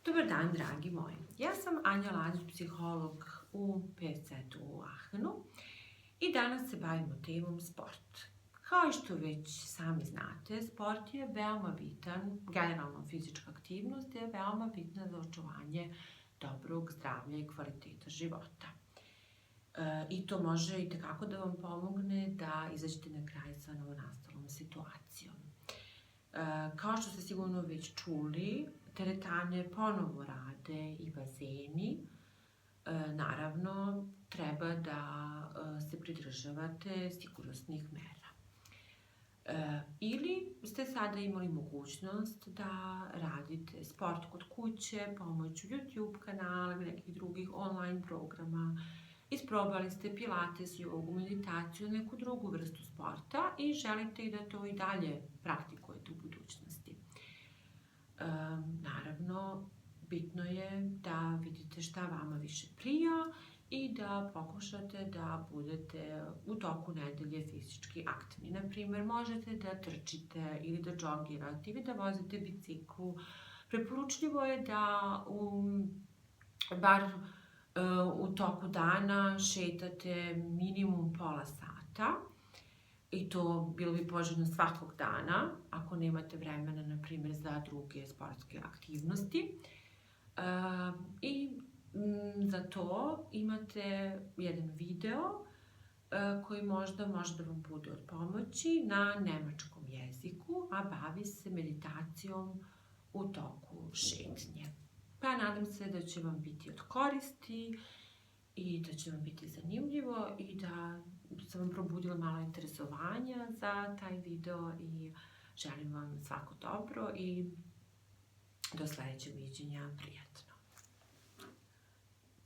Dobar dan, dragi moji. Ja sam Anja Lazić, psiholog u PSZ u Ahenu i danas se bavimo temom sport. Kao što već sami znate, sport je veoma bitan, generalno fizička aktivnost je veoma bitna za očuvanje dobrog zdravlja i kvaliteta života. I to može i tekako da vam pomogne da izađete na kraj sa novonastalom situacijom. Kao što ste sigurno već čuli, teretane ponovo rade i bazeni. Naravno, treba da se pridržavate sigurnosnih mera. Ili ste sada imali mogućnost da radite sport kod kuće pomoću YouTube kanala ili nekih drugih online programa. Isprobali ste pilates, jogu, meditaciju, neku drugu vrstu sporta i želite da to i dalje praktikujete u budućnosti. Naravno, bitno je da vidite šta vama više prija i da pokušate da budete u toku nedelje fizički aktivni. Naprimjer, možete da trčite ili da džogirate ili da vozite biciklu. Preporučljivo je da bar u toku dana šetate minimum pola sata i to bilo bi poželjno svakog dana ako nemate vremena, na primjer, za druge sportske aktivnosti. I za to imate jedan video koji možda može da vam bude od pomoći na nemačkom jeziku, a bavi se meditacijom u toku šetnje. Pa nadam se da će vam biti od koristi i da će vam biti zanimljivo i da sam vam probudila malo interesovanja za taj video i želim vam svako dobro i do sledećeg viđenja. Prijatno.